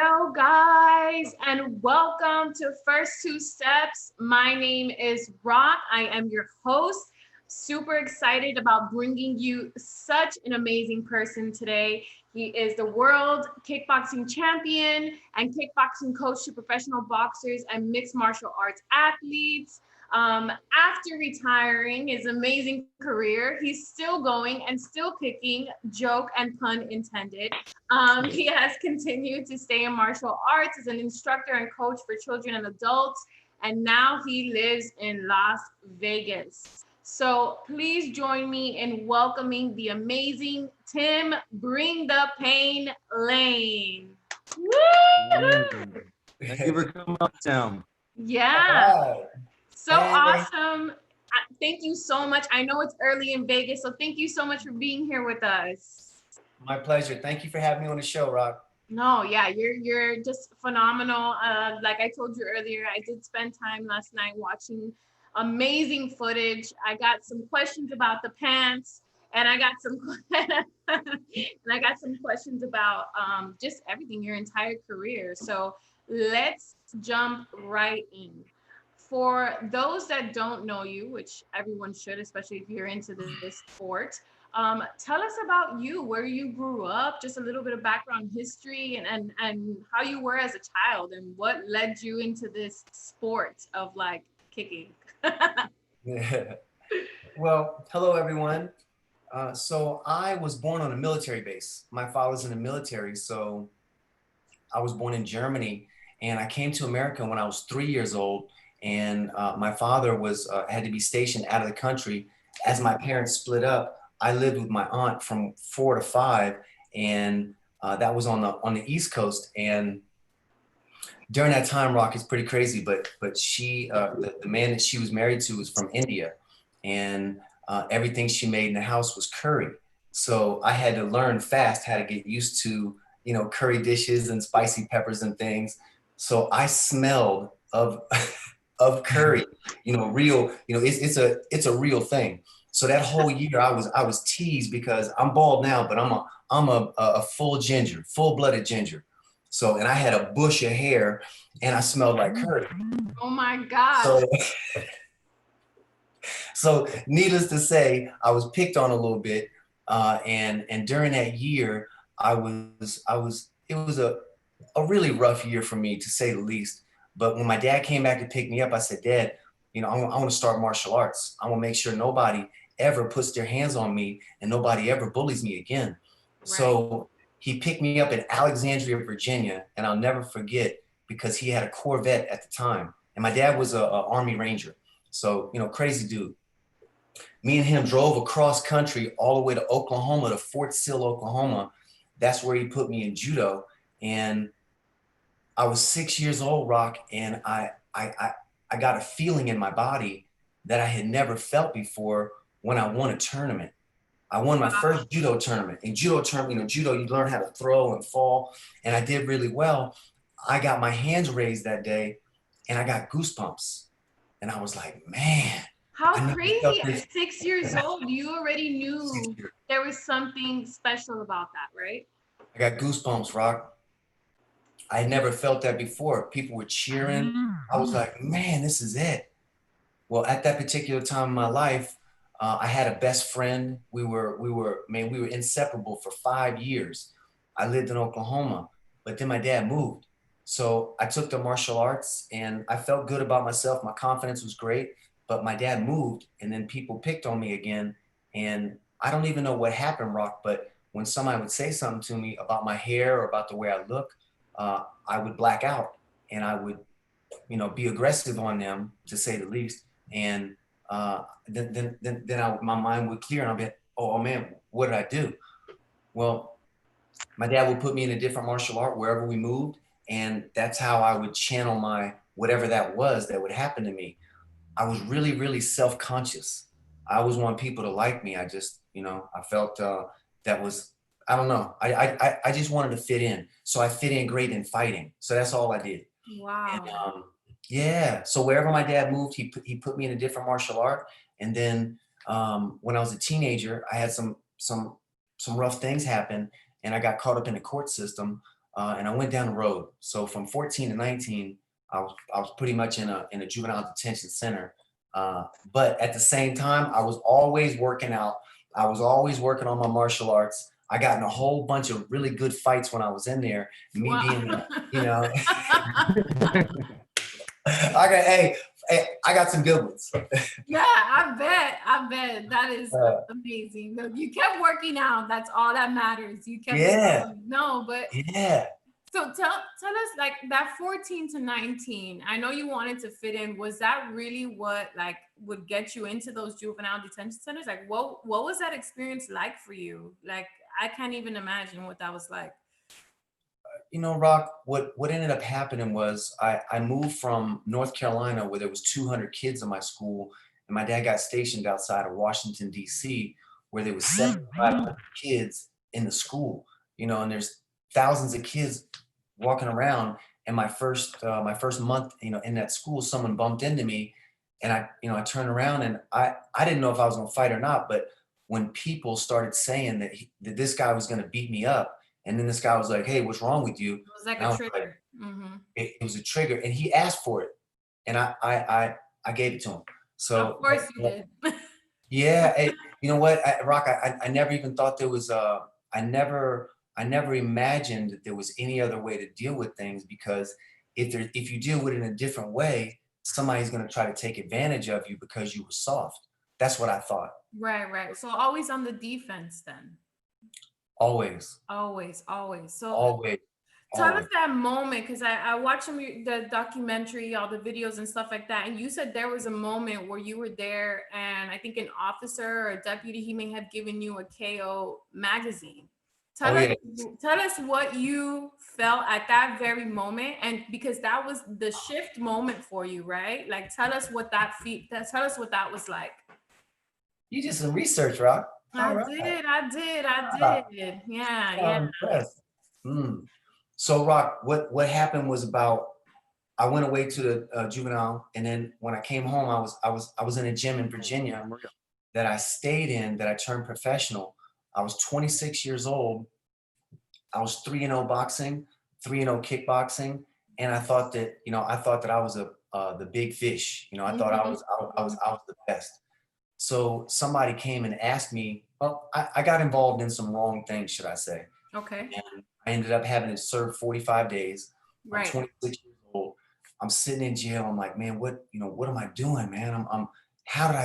Hello, guys, and welcome to First Two Steps. My name is Rock. I am your host. Super excited about bringing you such an amazing person today. He is the world kickboxing champion and kickboxing coach to professional boxers and mixed martial arts athletes. After retiring his amazing career, he's still going and still kicking, joke and pun intended. He has continued to stay in martial arts as an instructor and coach for children and adults, and now he lives in Las Vegas. So please join me in welcoming the amazing Tim Bring the Pain Lane. Woo! Thank you for coming up, Tim. Yeah, Right. so Hey. awesome. Thank you so much. I know it's early in Vegas, so thank you so much for being here with us. My pleasure. Thank you for having me on the show, Rock. No, yeah, you're just phenomenal. Like I told you earlier, I did spend time last night watching amazing footage. I got some questions about the pants, and I got some questions about just everything, your entire career. So let's jump right in. For those that don't know you, which everyone should, especially if you're into this sport, tell us about you, where you grew up, just a little bit of background history, and how you were as a child, and what led you into this sport of like kicking. Well, hello, everyone. So I was born on a military base. My father's in the military, so I was born in Germany, and I came to America when I was 3 years old. And my father was had to be stationed out of the country. As my parents split up, I lived with my aunt from 4 to 5, and that was on the East Coast. And during that time, Rock, is pretty crazy, but she the man that she was married to was from India, and everything she made in the house was curry. So I had to learn fast how to get used to curry dishes and spicy peppers and things. So I smelled of of curry, real, it's a real thing. So that whole year I was teased because I'm bald now, but I'm a full ginger, full-blooded ginger. So, and I had a bush of hair and I smelled like curry. Oh my gosh. So, so needless to say, I was picked on a little bit. And during that year, it was a really rough year for me, to say the least. But when my dad came back to pick me up, I said, Dad, I want to start martial arts. I want to make sure nobody ever puts their hands on me and nobody ever bullies me again. Right. So he picked me up in Alexandria, Virginia, and I'll never forget because he had a Corvette at the time. And my dad was a Army Ranger. So, crazy dude. Me and him drove across country all the way to Oklahoma, to Fort Sill, Oklahoma. That's where he put me in judo. And I was 6 years old, Rock, and I got a feeling in my body that I had never felt before when I won a tournament. I won my first judo tournament. In judo tournament, judo, you learn how to throw and fall, and I did really well. I got my hands raised that day, and I got goosebumps. And I was like, man. How I never crazy felt at this. 6 years old, you already knew there was something special about that, right? I got goosebumps, Rock. I had never felt that before. People were cheering. I was like, man, this is it. Well, at that particular time in my life, I had a best friend. We were inseparable for 5 years. I lived in Oklahoma, but then my dad moved. So I took the martial arts and I felt good about myself. My confidence was great, but my dad moved and then people picked on me again. And I don't even know what happened, Rock, but when somebody would say something to me about my hair or about the way I look, I would black out and I would, be aggressive on them, to say the least. And then my mind would clear and I'll be like, oh man, what did I do? Well, my dad would put me in a different martial art wherever we moved. And that's how I would channel my whatever that was that would happen to me. I was really, really self-conscious. I always want people to like me. I just, I felt that was, I don't know. I just wanted to fit in. So I fit in great in fighting. So that's all I did. And Wow. yeah, so wherever my dad moved, he put me in a different martial art. And then when I was a teenager, I had some rough things happen, and I got caught up in the court system. and I went down the road. So from 14 to 19, I was pretty much in a juvenile detention center. But at the same time, I was always working out. I was always working on my martial arts. I got in a whole bunch of really good fights when I was in there. Me Wow. being, you know, I got some good ones. Yeah, I bet that is amazing. Look, you kept working out. That's all that matters. You kept going. No, but yeah. So tell us, like, that 14 to 19. I know you wanted to fit in. Was that really what like would get you into those juvenile detention centers? Like, what was that experience like for you? Like, I can't even imagine what that was like. You know, Rock, what ended up happening was I moved from North Carolina where there was 200 kids in my school, and my dad got stationed outside of Washington, D.C., where there was 7,500 kids in the school, you know, and there's thousands of kids walking around. And my first month, you know, in that school, someone bumped into me, and I turned around, and I didn't know if I was gonna fight or not, but when people started saying that this guy was gonna beat me up, and then this guy was like, "Hey, what's wrong with you?" It was like And I a was like, trigger. Mm-hmm. it was a trigger, and he asked for it, and I gave it to him. Of So course you did. yeah, you know what, Rock, I never even thought there was I never imagined that there was any other way to deal with things, because if you deal with it in a different way, somebody's gonna try to take advantage of you because you were soft. That's what I thought. Right. So always on the defense then. Always, Always. So always, tell us always. that moment, because I watched the documentary, all the videos and stuff like that, and you said there was a moment where you were there, and I think an officer or a deputy, he may have given you a KO magazine. Oh yeah. Tell us what you felt at that very moment, and because that was the shift moment for you, right? Like, tell us what tell us what that was like. You did some research, Rock. All right. I did. Yeah. I'm impressed. Mm. So, Rock, what happened was about I went away to the juvenile, and then when I came home, I was in a gym in Virginia that I stayed in, that I turned professional. I was 26 years old. I was 3-0 boxing, 3-0 kickboxing, and I thought that I was the big fish. You know, I thought I was the best. So somebody came and asked me. Well, I got involved in some wrong things, should I say? Okay. And I ended up having to serve 45 days. I'm Right. 26 years old. I'm sitting in jail. I'm like, man, what am I doing, man? How did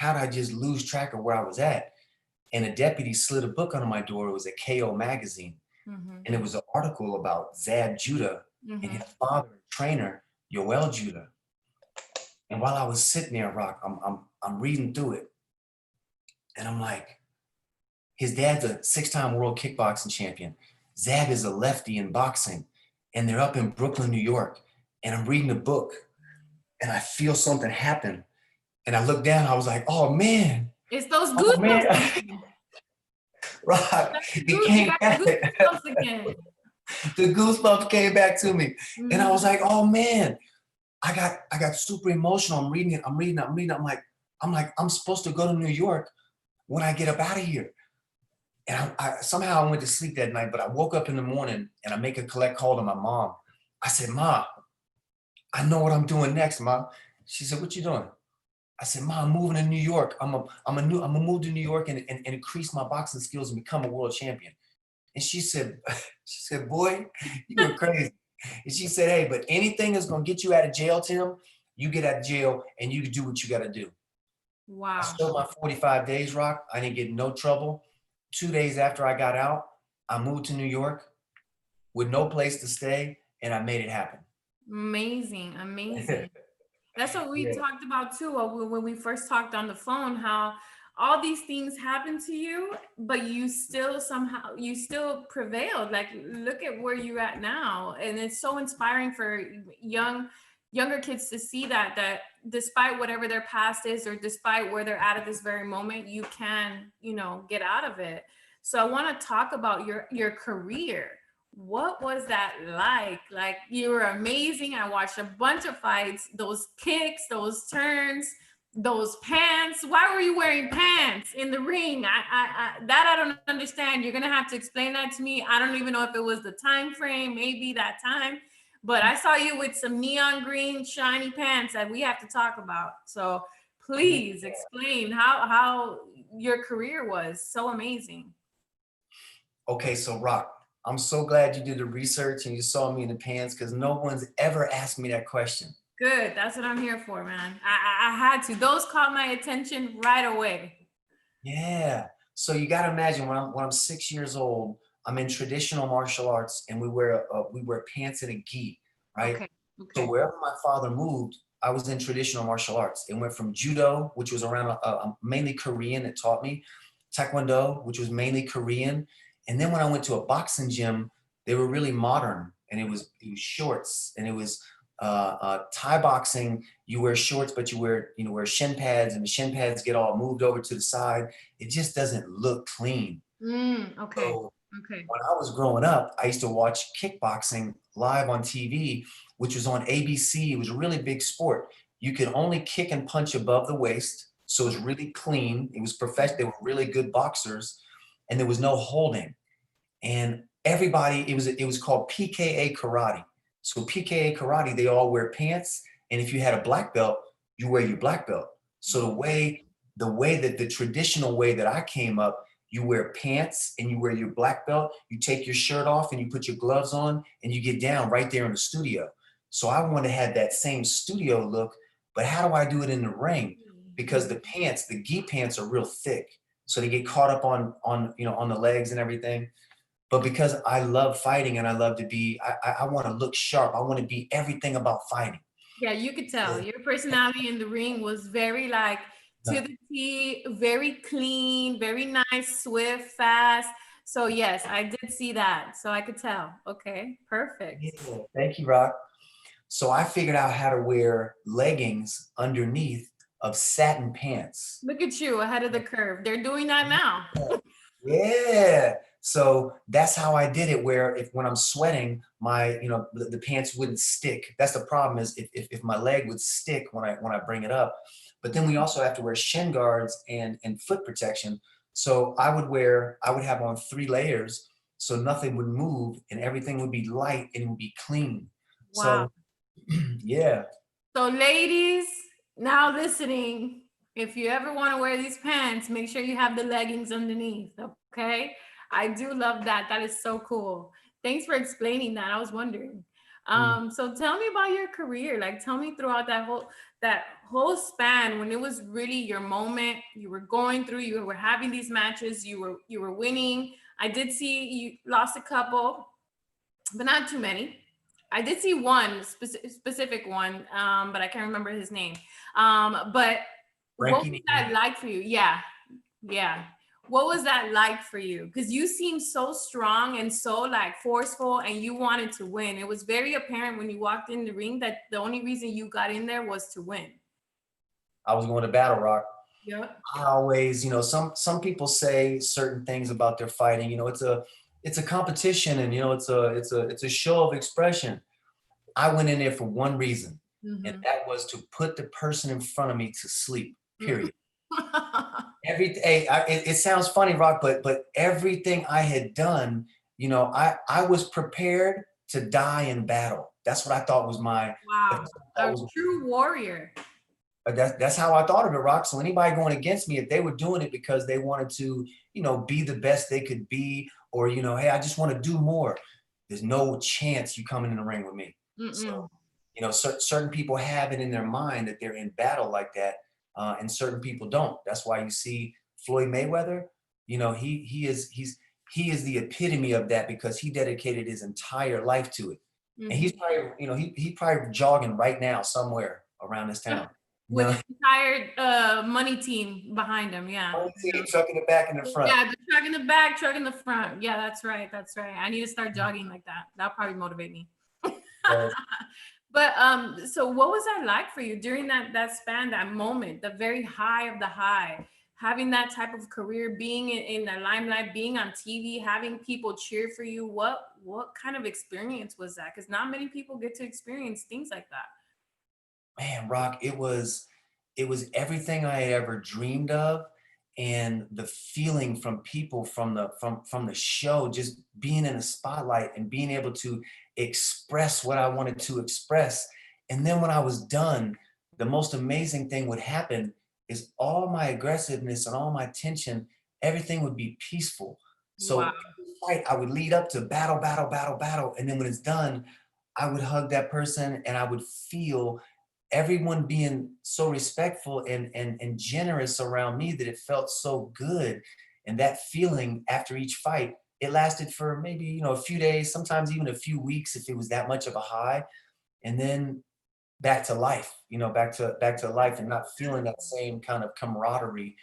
I just lose track of where I was at? And a deputy slid a book under my door. It was a KO magazine. Mm-hmm. And it was an article about Zab Judah and his father and trainer, Yoel Judah. And while I was sitting there, Rock, I'm reading through it. And I'm like, his dad's a 6-time world kickboxing champion. Zab is a lefty in boxing, and they're up in Brooklyn, New York. And I'm reading the book, and I feel something happen. And I look down, I was like, oh man. It's those Oh man. goosebumps. Right. It came back. Goosebumps again. The goosebumps came back to me. Mm-hmm. And I was like, oh man. I got super emotional. I'm reading it. I'm like, I'm supposed to go to New York when I get up out of here. And I somehow I went to sleep that night, but I woke up in the morning and I make a collect call to my mom. I said, Ma, I know what I'm doing next, Ma. She said, what you doing? I said, Ma, I'm moving to New York. I'm gonna move to New York and increase my boxing skills and become a world champion. And she said, boy, you were crazy. And she said, hey, but anything that's gonna get you out of jail, Tim, you get out of jail and you can do what you gotta do. Wow. I served my 45 days, Rock. I didn't get in no trouble. 2 days after I got out, I moved to New York with no place to stay, and I made it happen. Amazing. That's what we Yeah. talked about too when we first talked on the phone, how all these things happen to you, but you still prevailed. Like, look at where you're at now. And it's so inspiring for younger kids to see that despite whatever their past is, or despite where they're at this very moment, you can, get out of it. So I want to talk about your career. What was that like? Like, you were amazing. I watched a bunch of fights, those kicks, those turns. those pants. Why were you wearing pants in the ring? I don't understand. You're gonna have to explain that to me. I don't even know if it was the time frame, maybe that time, but I saw you with some neon green shiny pants that we have to talk about. So please explain how your career was so amazing. Okay, so Rock, I'm so glad you did the research and you saw me in the pants because no one's ever asked me that question. Good. That's what I'm here for, man. I had to. Those caught my attention right away. Yeah. So you got to imagine when I'm 6 years old, I'm in traditional martial arts and we wear pants and a gi, right? Okay. So Okay. wherever my father moved, I was in traditional martial arts. It went from judo, which was around mainly Korean that taught me, taekwondo, which was mainly Korean, and then when I went to a boxing gym, they were really modern, and it was shorts, and it was Thai boxing. You wear shorts, but you wear shin pads, and the shin pads get all moved over to the side. It just doesn't look clean. Okay. So Okay. when I was growing up, I used to watch kickboxing live on TV, which was on ABC. It was a really big sport. You could only kick and punch above the waist, so it was really clean. It was professional. They were really good boxers, and there was no holding. And everybody, it was called PKA karate. So PKA karate, they all wear pants, and if you had a black belt, you wear your black belt. So the way that the traditional way that I came up, you wear pants and you wear your black belt, you take your shirt off and you put your gloves on and you get down right there in the studio. So I want to have that same studio look, but how do I do it in the ring? Because the pants, the gi pants are real thick. So they get caught up on the legs and everything. But because I love fighting and I love to be, I want to look sharp. I want to be everything about fighting. Yeah, you could tell Yeah. your personality in the ring was very like to the T, very clean, very nice, swift, fast. So yes, I did see that. So I could tell. Okay, perfect. Yeah. Thank you, Rock. So I figured out how to wear leggings underneath of satin pants. Look at you ahead of the curve. They're doing that now. Yeah. So that's how I did it. Where if when I'm sweating, the pants wouldn't stick. That's the problem is if my leg would stick when I bring it up. But then we also have to wear shin guards and foot protection. So I would have on 3 layers so nothing would move and everything would be light and it would be clean. Wow. So yeah. So ladies, now listening, if you ever want to wear these pants, make sure you have the leggings underneath. Okay. I do love that. That is so cool. Thanks for explaining that. I was wondering. So tell me about your career. Like tell me throughout that whole span when it was really your moment, you were going through, you were having these matches, you were winning. I did see you lost a couple, but not too many. I did see one specific one, but I can't remember his name. But what was Frankie. that like for you? Yeah, yeah. What was that like for you? Because you seem so strong and so like forceful, and you wanted to win. It was very apparent when you walked in the ring that the only reason you got in there was to win. I was going to Battle Rock. Yep. I always, some people say certain things about their fighting. It's a competition, and it's a show of expression. I went in there for one reason, and Mm-hmm. that was to put the person in front of me to sleep. Period. Mm-hmm. It sounds funny, Rock, but everything I had done, I was prepared to die in battle. That's what I thought was my. Wow, That a was true warrior. that's how I thought of it, Rock. So anybody going against me, if they were doing it because they wanted to, be the best they could be, or hey, I just want to do more. There's no chance you coming in the ring with me. Mm-mm. So, certain people have it in their mind that they're in battle like that, and certain people don't. That's why you see Floyd Mayweather. He is the epitome of that because he dedicated his entire life to it, and he's Mm-hmm. probably he probably jogging right now somewhere around this town. You With know, the entire money team behind him. Yeah. only team truck in the back and the front. Yeah, the truck in the back, truck in the front. Yeah, that's right. That's right. I need to start jogging like that. That'll probably motivate me. Yes. But so what was that like for you during that span, that moment, the very high of the high, having that type of career, being in the limelight, being on TV, having people cheer for you? What kind of experience was that? Because not many people get to experience things like that. Man, Rock, it was everything I had ever dreamed of, and the feeling from people from the show, just being in the spotlight and being able to express what I wanted to express. And then when I was done, the most amazing thing would happen is all my aggressiveness and all my tension, everything would be peaceful. Wow. So every fight, I would lead up to battle, battle, battle, battle. And then when it's done, I would hug that person and I would feel everyone being so respectful and generous around me that it felt so good. And that feeling after each fight, it lasted for maybe, a few days, sometimes even a few weeks if it was that much of a high. And then back to life, back to life and not feeling that same kind of camaraderie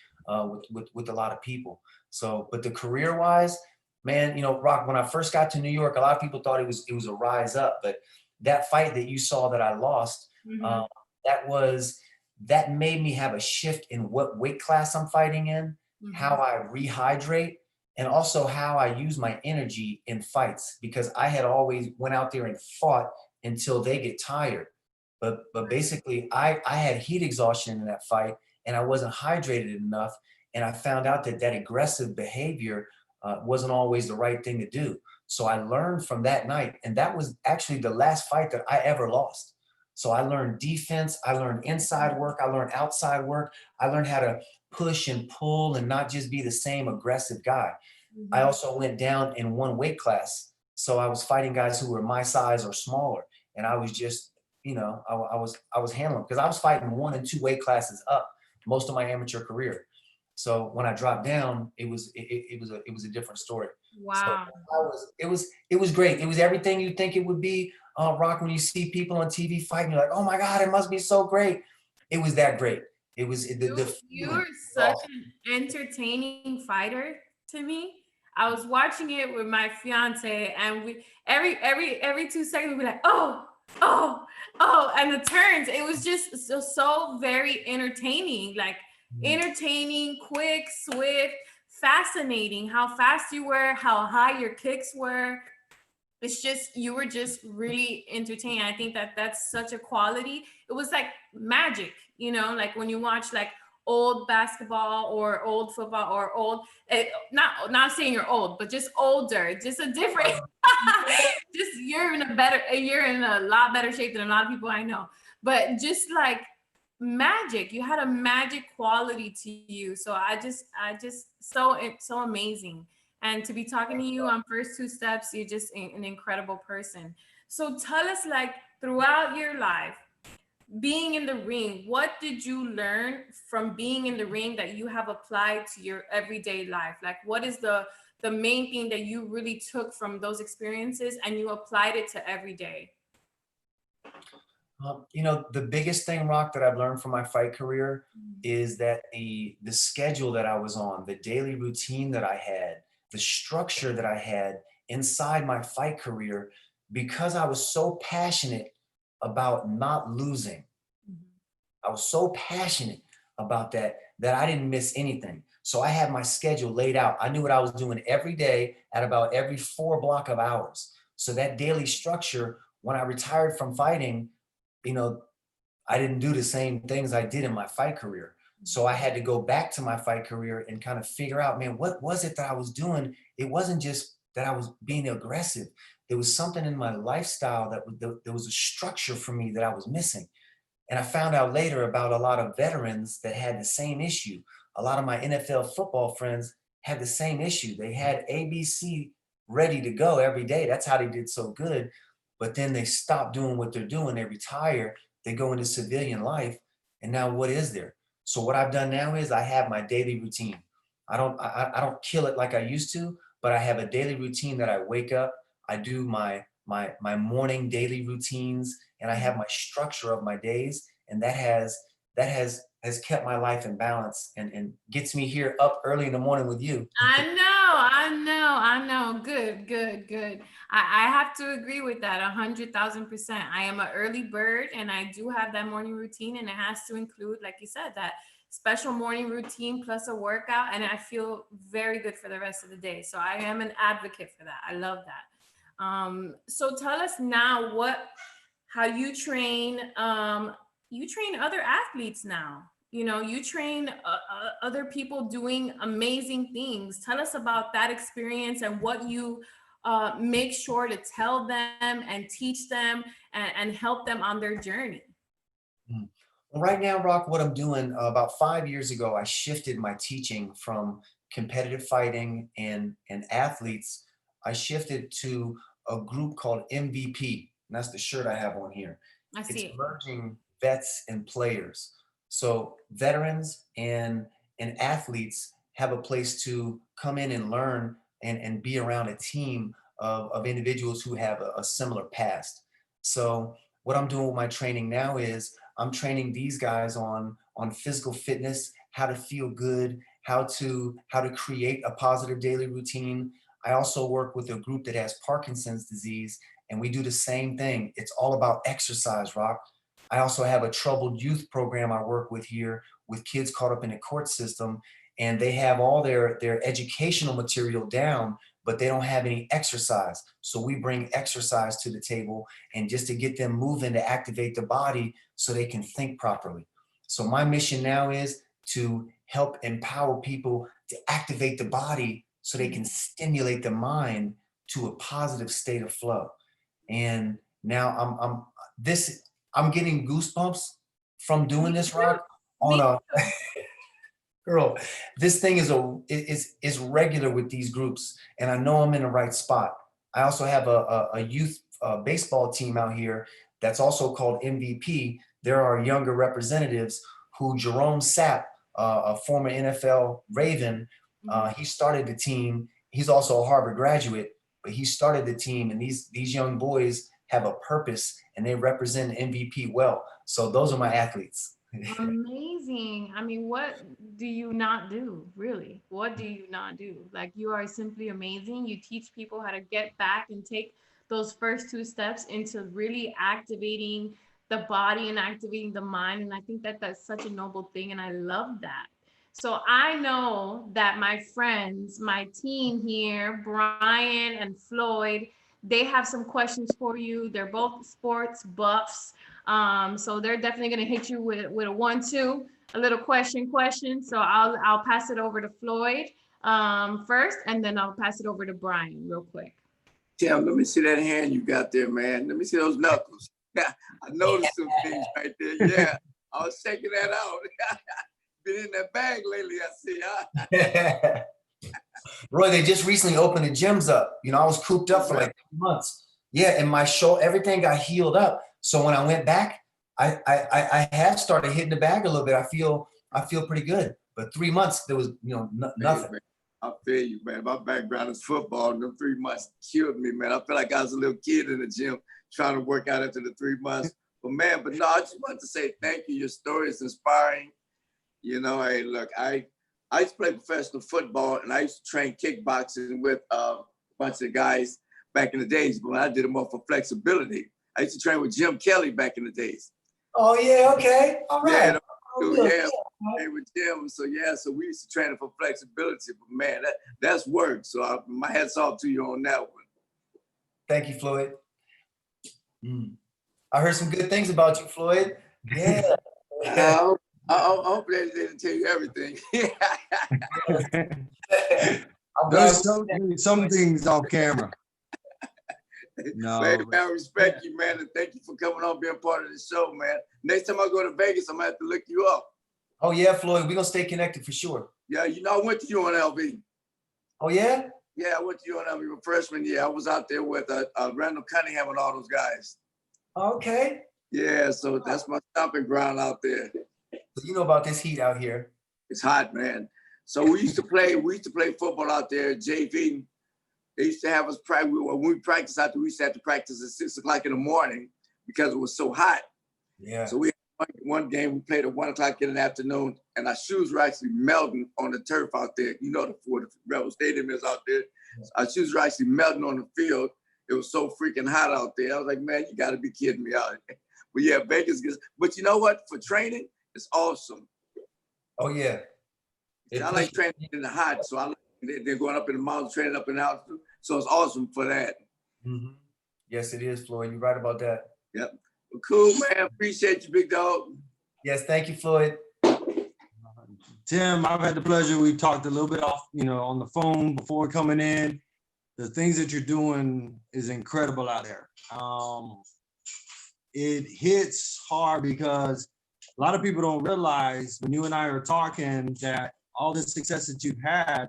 with a lot of people. So, but the career wise, man, Rock, when I first got to New York, a lot of people thought it was a rise up, but that fight that you saw that I lost, Mm-hmm. uh, that was that made me have a shift in what weight class I'm fighting in, how Mm-hmm. I rehydrate, and also how I use my energy in fights because I had always went out there and fought until they get tired. But basically I had heat exhaustion in that fight and I wasn't hydrated enough. And I found out that that aggressive behavior wasn't always the right thing to do. So I learned from that night, and that was actually the last fight that I ever lost. So I learned defense, I learned inside work, I learned outside work, I learned how to push and pull and not just be the same aggressive guy. I Mm-hmm. also went down in one weight class. So I was fighting guys who were my size or smaller. And I was just, I was handling because I was fighting 1 and 2 weight classes up most of my amateur career. So when I dropped down, it was a different story. So Wow. it was great. It was everything you think it would be. Rock, when you see people on TV fighting, you're like, oh my God, it must be so great. It was that great. It was the feeling. You're such an entertaining fighter to me. I was watching it with my fiance, and we every 2 seconds we'd be like, oh, oh, oh, and the turns. It was just so very entertaining, like entertaining, quick, swift, fascinating. How fast you were, how high your kicks were. It's just you were just really entertaining. I think that that's such a quality. It was like magic, like when you watch like old basketball or old football or old, not saying you're old, but just older, just a different just you're in a lot better shape than a lot of people I know. But just like magic, you had a magic quality to you. So I just so amazing. And to be talking to you on first two steps, you're just an incredible person. So tell us, like, throughout your life, being in the ring, what did you learn from being in the ring that you have applied to your everyday life? Like, what is the main thing that you really took from those experiences and you applied it to every day? The biggest thing, Rock, that I've learned from my fight career is that the schedule that I was on, the daily routine that I had, the structure that I had inside my fight career, because I was so passionate about not losing. I was so passionate about that I didn't miss anything. So I had my schedule laid out. I knew what I was doing every day at about every 4 block of hours. So that daily structure, when I retired from fighting, you know, I didn't do the same things I did in my fight career. So I had to go back to my fight career and kind of figure out, man, what was it that I was doing? It wasn't just that I was being aggressive. There was something in my lifestyle there was a structure for me that I was missing. And I found out later about a lot of veterans that had the same issue. A lot of my NFL football friends had the same issue. They had ABC ready to go every day. That's how they did so good. But then they stop doing what they're doing. They retire. They go into civilian life. And now what is there? So what I've done now is I have my daily routine. I don't kill it like I used to, but I have a daily routine that I wake up. I do my morning daily routines, and I have my structure of my days, and that has kept my life in balance and gets me here up early in the morning with you. I know. Good, good, good. I have to agree with that 100,000%. I am an early bird and I do have that morning routine, and it has to include, like you said, that special morning routine plus a workout, and I feel very good for the rest of the day. So I am an advocate for that. I love that. So tell us now how you train other athletes now. You know, you train other people doing amazing things. Tell us about that experience and what you make sure to tell them and teach them and help them on their journey. Mm. Well, right now, Rock, what I'm doing, about 5 years ago, I shifted my teaching from competitive fighting and athletes. I shifted to a group called MVP, and that's the shirt I have on here. I It's see it. emerging vets and players. So veterans and athletes have a place to come in and learn and be around a team of individuals who have a similar past. So what I'm doing with my training now is I'm training these guys on physical fitness, how to feel good, how to create a positive daily routine. I also work with a group that has Parkinson's disease, and we do the same thing. It's all about exercise, Rock. I also have a troubled youth program I work with here with kids caught up in the court system, and they have all their educational material down, but they don't have any exercise. So we bring exercise to the table and just to get them moving to activate the body so they can think properly. So my mission now is to help empower people to activate the body so they can stimulate the mind to a positive state of flow. And now this I'm getting goosebumps from doing Me this, too. Rock, on Me a too. girl. This thing is regular with these groups, and I know I'm in the right spot. I also have a youth baseball team out here that's also called MVP. There are younger representatives who Jerome Sapp, a former NFL Raven, he started the team. He's also a Harvard graduate, but he started the team, and these young boys have a purpose and they represent MVP well. So those are my athletes. Amazing. I mean, what do you not do, really? What do you not do? Like, you are simply amazing. You teach people how to get back and take those first two steps into really activating the body and activating the mind. And I think that that's such a noble thing. And I love that. So I know that my friends, my team here, Brian and Floyd, they have some questions for you. They're both sports buffs. So they're definitely gonna hit you with a 1-2, a little question. So I'll pass it over to Floyd first, and then I'll pass it over to Brian real quick. Tim, let me see that hand you got there, man. Let me see those knuckles. Yeah, I noticed some things right there. Yeah, I was checking that out. Been in that bag lately, I see. Huh? Roy, they just recently opened the gyms up. You know, I was cooped up for like 2 months. Yeah, and my shoulder, everything got healed up. So when I went back, I have started hitting the bag a little bit. I feel pretty good. But 3 months, there was nothing. Man, I feel you, man. My background is football, and them 3 months killed me, man. I feel like I was a little kid in the gym trying to work out after the 3 months. But man, no, I just wanted to say thank you. Your story is inspiring. You know, hey, look, I used to play professional football, and I used to train kickboxing with a bunch of guys back in the days. But when I did it more for flexibility, I used to train with Jim Kelly back in the days. Oh yeah, okay, all right. Yeah, with Jim. So yeah, so we used to train for flexibility. But man, that's work. So my hats off to you on that one. Thank you, Floyd. I heard some good things about you, Floyd. Yeah. I hope they didn't tell you everything. There's some things off camera. No. Man, I respect you, man, and thank you for coming on, being part of the show, man. Next time I go to Vegas, I'm gonna have to look you up. Oh yeah, Floyd, we're gonna stay connected for sure. Yeah, you know, I went to UNLV. Oh yeah? Yeah, I went to UNLV my freshman year. I was out there with Randall Cunningham and all those guys. Okay. Yeah, so that's my stomping ground out there. So you know about this heat out here. It's hot, man. So we used to play football out there, JV. They used to have us practice. When we practiced out there, we used to have to practice at 6 o'clock in the morning because it was so hot. Yeah. So we had one game we played at 1 o'clock in the afternoon, and our shoes were actually melting on the turf out there. You know, the Rebel Stadium is out there. So our shoes were actually melting on the field. It was so freaking hot out there. I was like, man, you got to be kidding me out here. But yeah, Vegas gets. But you know what? For training, it's awesome. Oh yeah. I like training in the hot, so I like they're going up in the mountains, training up in the altitude. So it's awesome for that. Mm-hmm. Yes, it is, Floyd. You're right about that. Yep. Well, cool, man. Appreciate you, big dog. Yes, thank you, Floyd. Tim, I've had the pleasure. We talked a little bit off, on the phone before coming in. The things that you're doing is incredible out there. It hits hard because a lot of people don't realize when you and I are talking that all the success that you've had,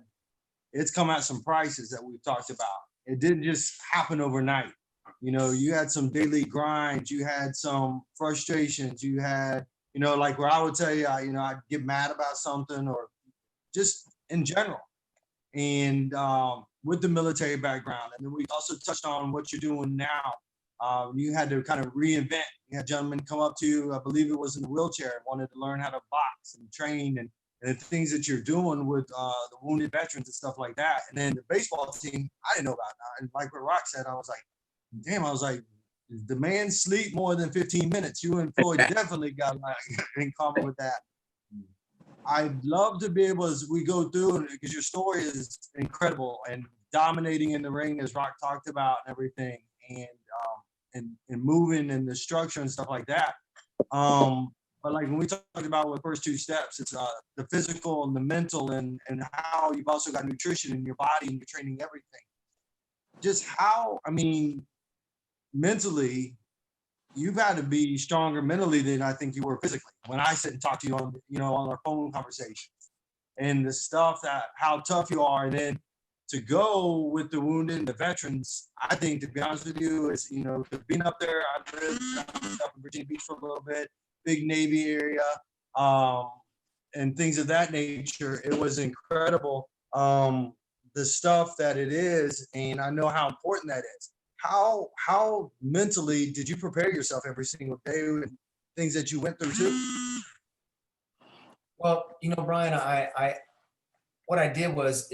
it's come at some prices that we've talked about. It didn't just happen overnight. You had some daily grinds, you had some frustrations, you had, like where I would tell you, I'd get mad about something or just in general. And with the military background. And then we also touched on what you're doing now. You had to kind of reinvent. You had gentlemen come up to you, I believe it was in a wheelchair, and wanted to learn how to box and train and the things that you're doing with the wounded veterans and stuff like that. And then the baseball team, I didn't know about that. And like what Rock said, I was like, damn, the man sleep more than 15 minutes. You and Floyd definitely got in common with that. I'd love to be able, as we go through, because your story is incredible and dominating in the ring, as Rock talked about, and everything, and moving and the structure and stuff like that. But like when we talked about with first two steps, it's the physical and the mental, and how you've also got nutrition in your body and you're training everything. Just how, mentally, you've had to be stronger mentally than I think you were physically. When I sit and talk to you on, on our phone conversations, and the stuff that how tough you are, and then to go with the wounded and the veterans, I think, to be honest with you, is being up there. I lived up in Virginia Beach for a little bit, big Navy area, and things of that nature. It was incredible, the stuff that it is, and I know how important that is. How mentally did you prepare yourself every single day and things that you went through too? Well, Brian, I what I did was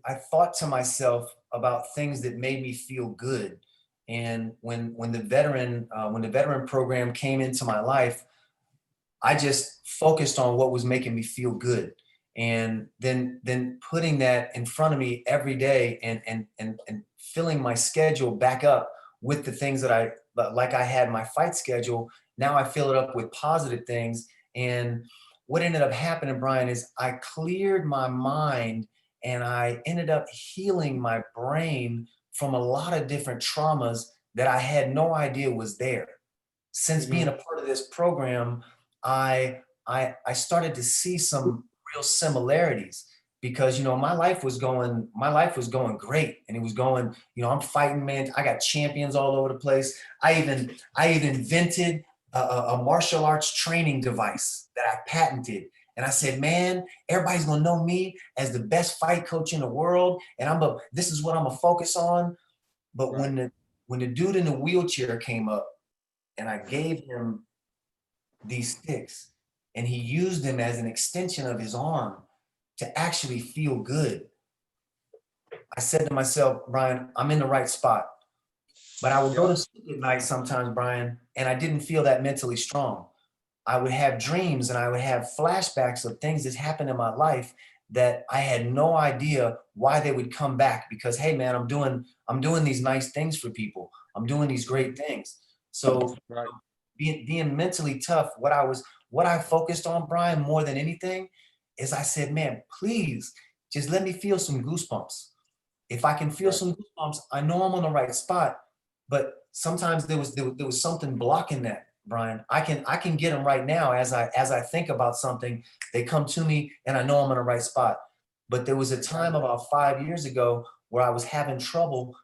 I thought to myself about things that made me feel good. And when the veteran program came into my life, I just focused on what was making me feel good. And then putting that in front of me every day and filling my schedule back up with the things that I had my fight schedule. Now I fill it up with positive things. And what ended up happening, Brian, is I cleared my mind and I ended up healing my brain from a lot of different traumas that I had no idea was there. Since being a part of this program, I started to see some real similarities, because my life was going great, and it was going, I'm fighting, man. I got champions all over the place. I even invented a martial arts training device that I patented, and I said, man, everybody's gonna know me as the best fight coach in the world, and this is what I'm gonna focus on. But right. when the dude in the wheelchair came up, and I gave him these sticks, and he used them as an extension of his arm to actually feel good, I said to myself, Brian, I'm in the right spot. But I would go to sleep at night sometimes, Brian, and I didn't feel that mentally strong. I would have dreams and I would have flashbacks of things that happened in my life that I had no idea why they would come back, because, hey man, I'm doing these nice things for people. I'm doing these great things. So right. being mentally tough, what I focused on, Brian, more than anything, is I said, man, please just let me feel some goosebumps. If I can feel some goosebumps, I know I'm on the right spot. But sometimes there was something blocking that, Brian. I can get them right now as I think about something. They come to me and I know I'm in the right spot. But there was a time about 5 years ago where I was having trouble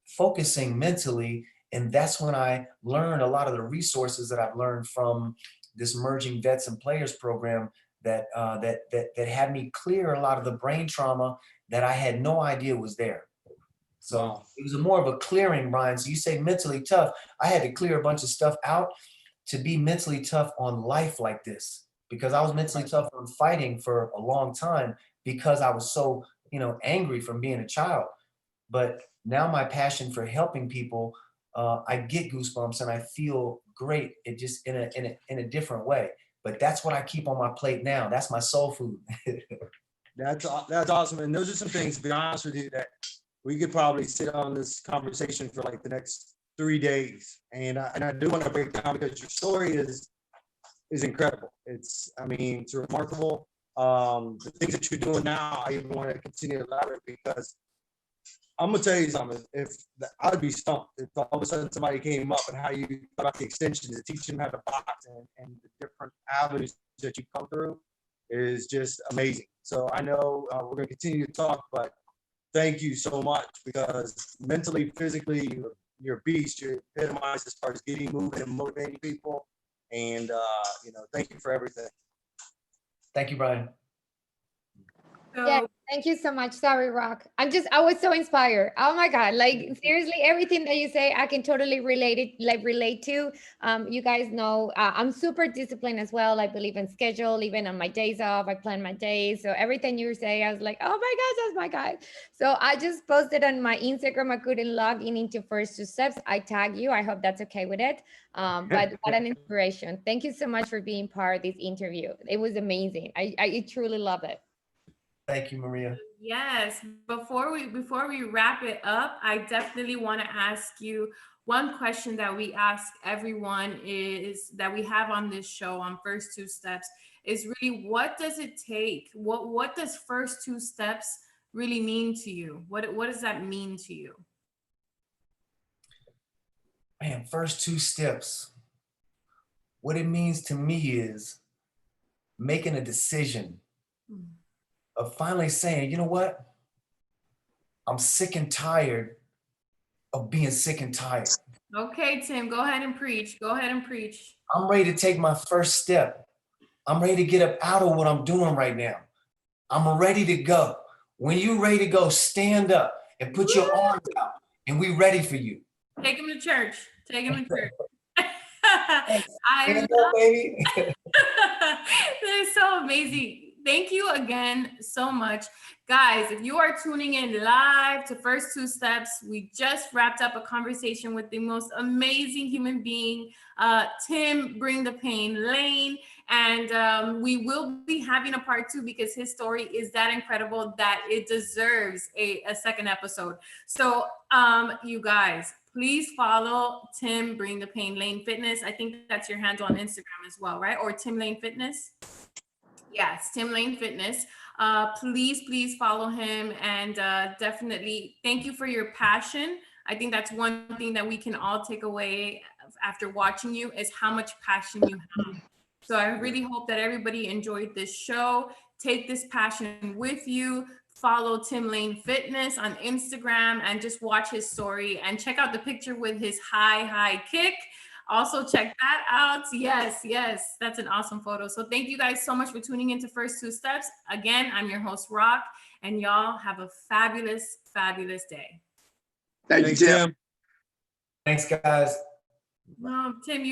focusing mentally, and that's when I learned a lot of the resources that I've learned from this Merging Vets and Players program that had me clear a lot of the brain trauma that I had no idea was there. So it was more of a clearing, Brian. So you say mentally tough. I had to clear a bunch of stuff out to be mentally tough on life like this, because I was mentally tough on fighting for a long time because I was so, angry from being a child. But now my passion for helping people, I get goosebumps and I feel great. It just in a different way. But that's what I keep on my plate now. That's my soul food. That's awesome. And those are some things, to be honest with you, that we could probably sit on this conversation for like the next 3 days. And I do want to break down, because your story is incredible. It's remarkable. The things that you're doing now, I even want to continue to elaborate because I'm gonna tell you something. I'd be stumped if all of a sudden somebody came up and how you thought about the extensions, to teach them how to box and the different avenues that you come through is just amazing. So I know we're gonna continue to talk, but thank you so much because mentally, physically, you're a beast. You're epitomized as far as getting moving and motivating people. And thank you for everything. Thank you, Brian. So, Yeah, thank you so much. Sorry, Rock. I was so inspired. Oh my God. Like seriously, everything that you say, I can totally relate to. You guys know, I'm super disciplined as well. I believe in schedule, even on my days off, I plan my days. So everything you say, I was like, oh my gosh, that's my guy. So I just posted on my Instagram. I couldn't log into First Two Steps. I tag you. I hope that's okay with it. But what an inspiration. Thank you so much for being part of this interview. It was amazing. I truly love it. Thank you, Maria. yes, before we wrap it up, I definitely want to ask you one question that we ask everyone is that we have on this show on First Two Steps is really what does it take? What does First Two Steps really mean to you? What does that mean to you? Man, first two steps. What it means to me is making a decision of finally saying, you know what? I'm sick and tired of being sick and tired. Okay, Tim, go ahead and preach. Go ahead and preach. I'm ready to take my first step. I'm ready to get up out of what I'm doing right now. I'm ready to go. When you're ready to go, stand up and put your arms out, and we're ready for you. Take him to church. Take him to church. Stand up, baby. That is so amazing. Thank you again so much. Guys, if you are tuning in live to First Two Steps, we just wrapped up a conversation with the most amazing human being, Tim Bring the Pain Lane. And we will be having a part 2 because his story is that incredible that it deserves a second episode. So you guys, please follow Tim Bring the Pain Lane Fitness. I think that's your handle on Instagram as well, right? Or Tim Lane Fitness? Yes, Tim Lane Fitness. Please follow him and definitely thank you for your passion. I think that's one thing that we can all take away after watching you is how much passion you have. So I really hope that everybody enjoyed this show. Take this passion with you. Follow Tim Lane Fitness on Instagram and just watch his story and check out the picture with his high kick. Also check that out. Yes, that's an awesome photo. So thank you guys so much for tuning into First Two Steps. Again, I'm your host, Rock, and y'all have a fabulous day. Thank you, Tim. Thanks, guys. Tim, you